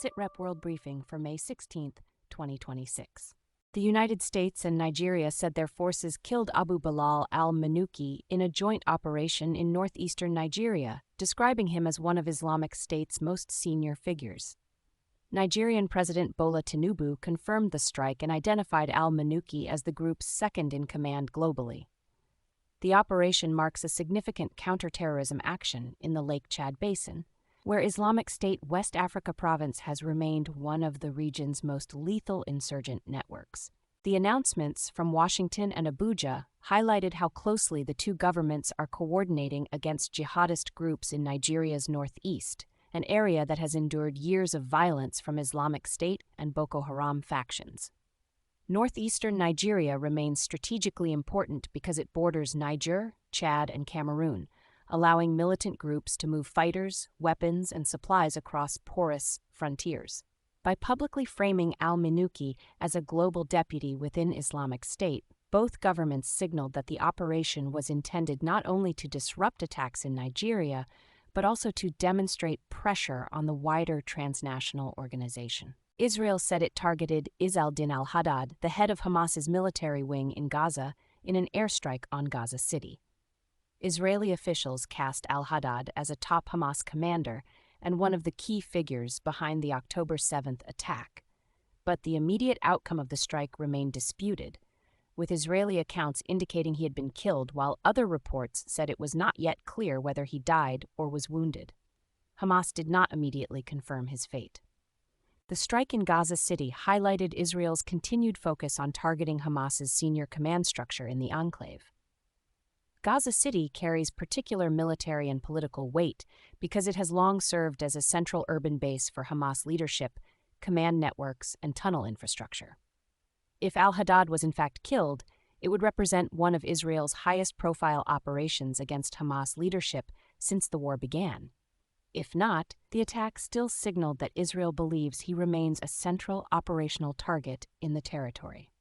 SITREP World Briefing for May 16, 2026. The United States and Nigeria said their forces killed Abu Bilal al-Manuki in a joint operation in northeastern Nigeria, describing him as one of Islamic State's most senior figures. Nigerian President Bola Tinubu confirmed the strike and identified al-Manuki as the group's second-in-command globally. The operation marks a significant counterterrorism action in the Lake Chad Basin, where Islamic State West Africa Province has remained one of the region's most lethal insurgent networks. The announcements from Washington and Abuja highlighted how closely the two governments are coordinating against jihadist groups in Nigeria's northeast, an area that has endured years of violence from Islamic State and Boko Haram factions. Northeastern Nigeria remains strategically important because it borders Niger, Chad, and Cameroon, allowing militant groups to move fighters, weapons, and supplies across porous frontiers. By publicly framing al-Manuki as a global deputy within Islamic State, both governments signaled that the operation was intended not only to disrupt attacks in Nigeria, but also to demonstrate pressure on the wider transnational organization. Israel said it targeted Izz-al-Din al-Haddad, the head of Hamas's military wing in Gaza, in an airstrike on Gaza City. Israeli officials cast al-Haddad as a top Hamas commander and one of the key figures behind the October 7th attack. But the immediate outcome of the strike remained disputed, with Israeli accounts indicating he had been killed while other reports said it was not yet clear whether he died or was wounded. Hamas did not immediately confirm his fate. The strike in Gaza City highlighted Israel's continued focus on targeting Hamas's senior command structure in the enclave. Gaza City carries particular military and political weight because it has long served as a central urban base for Hamas leadership, command networks, and tunnel infrastructure. If al-Haddad was in fact killed, it would represent one of Israel's highest-profile operations against Hamas leadership since the war began. If not, the attack still signaled that Israel believes he remains a central operational target in the territory.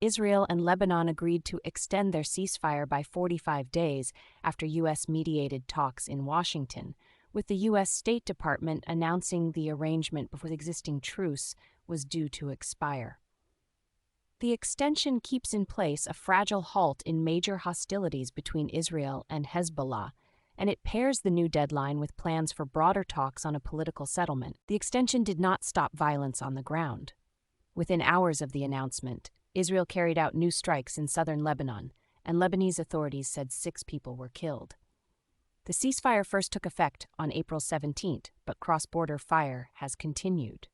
Israel and Lebanon agreed to extend their ceasefire by 45 days after U.S.-mediated talks in Washington, with the U.S. State Department announcing the arrangement before the existing truce was due to expire. The extension keeps in place a fragile halt in major hostilities between Israel and Hezbollah, and it pairs the new deadline with plans for broader talks on a political settlement. The extension did not stop violence on the ground. Within hours of the announcement, Israel carried out new strikes in southern Lebanon, and Lebanese authorities said 6 people were killed. The ceasefire first took effect on April 17th, but cross-border fire has continued.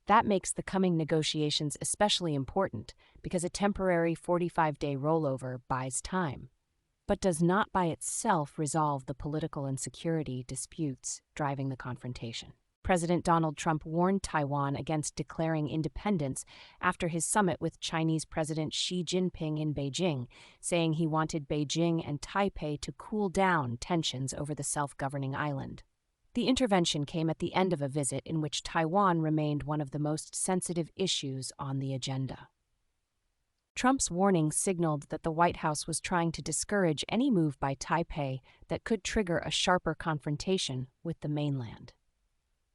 That makes the coming negotiations especially important because a temporary 45-day rollover buys time, but does not by itself resolve the political and security disputes driving the confrontation. President Donald Trump warned Taiwan against declaring independence after his summit with Chinese President Xi Jinping in Beijing, saying he wanted Beijing and Taipei to cool down tensions over the self-governing island. The intervention came at the end of a visit in which Taiwan remained one of the most sensitive issues on the agenda. Trump's warning signaled that the White House was trying to discourage any move by Taipei that could trigger a sharper confrontation with the mainland.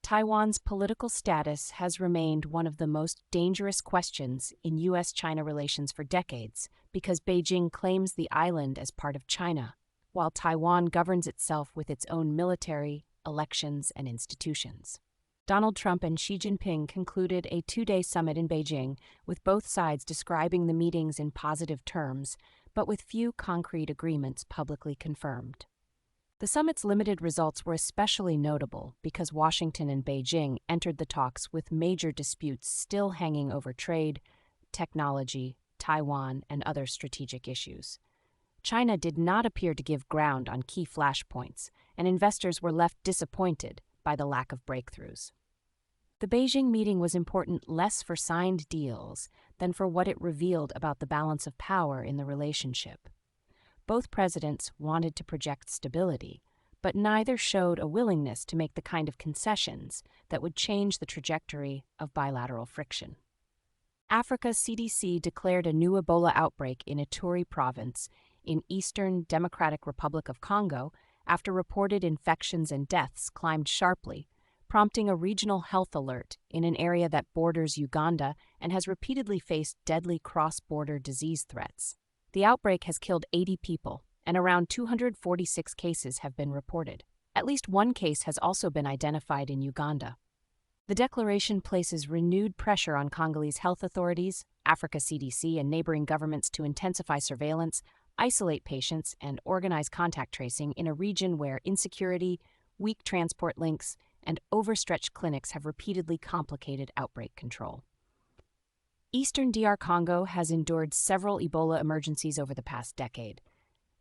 Taiwan's political status has remained one of the most dangerous questions in U.S.-China relations for decades because Beijing claims the island as part of China, while Taiwan governs itself with its own military, elections, and institutions. Donald Trump and Xi Jinping concluded a 2-day summit in Beijing, with both sides describing the meetings in positive terms, but with few concrete agreements publicly confirmed. The summit's limited results were especially notable because Washington and Beijing entered the talks with major disputes still hanging over trade, technology, Taiwan, and other strategic issues. China did not appear to give ground on key flashpoints, and investors were left disappointed by the lack of breakthroughs. The Beijing meeting was important less for signed deals than for what it revealed about the balance of power in the relationship. Both presidents wanted to project stability, but neither showed a willingness to make the kind of concessions that would change the trajectory of bilateral friction. Africa's CDC declared a new Ebola outbreak in Ituri province in eastern Democratic Republic of Congo after reported infections and deaths climbed sharply, prompting a regional health alert in an area that borders Uganda and has repeatedly faced deadly cross-border disease threats. The outbreak has killed 80 people, and around 246 cases have been reported. At least one case has also been identified in Uganda. The declaration places renewed pressure on Congolese health authorities, Africa CDC, and neighboring governments to intensify surveillance, isolate patients, and organize contact tracing in a region where insecurity, weak transport links, and overstretched clinics have repeatedly complicated outbreak control. Eastern DR Congo has endured several Ebola emergencies over the past decade.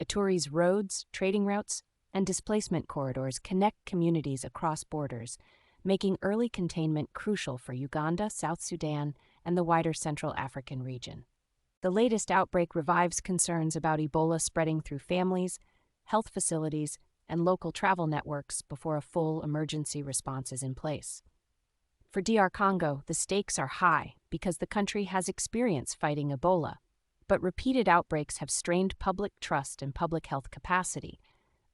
Ituri's roads, trading routes, and displacement corridors connect communities across borders, making early containment crucial for Uganda, South Sudan, and the wider Central African region. The latest outbreak revives concerns about Ebola spreading through families, health facilities, and local travel networks before a full emergency response is in place. For DR Congo, the stakes are high because the country has experience fighting Ebola, but repeated outbreaks have strained public trust and public health capacity,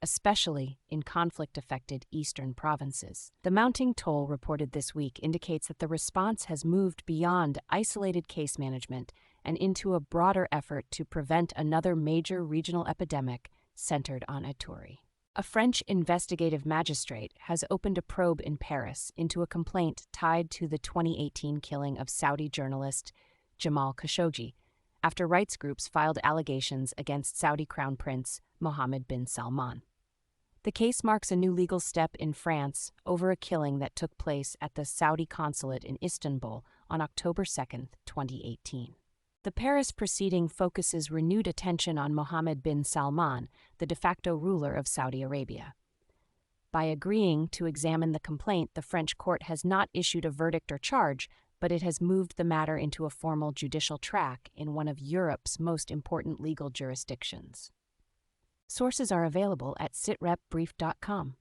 especially in conflict-affected eastern provinces. The mounting toll reported this week indicates that the response has moved beyond isolated case management and into a broader effort to prevent another major regional epidemic centered on Ituri. A French investigative magistrate has opened a probe in Paris into a complaint tied to the 2018 killing of Saudi journalist Jamal Khashoggi, after rights groups filed allegations against Saudi Crown Prince Mohammed bin Salman. The case marks a new legal step in France over a killing that took place at the Saudi consulate in Istanbul on October 2, 2018. The Paris proceeding focuses renewed attention on Mohammed bin Salman, the de facto ruler of Saudi Arabia. By agreeing to examine the complaint, the French court has not issued a verdict or charge, but it has moved the matter into a formal judicial track in one of Europe's most important legal jurisdictions. Sources are available at sitrepbrief.com.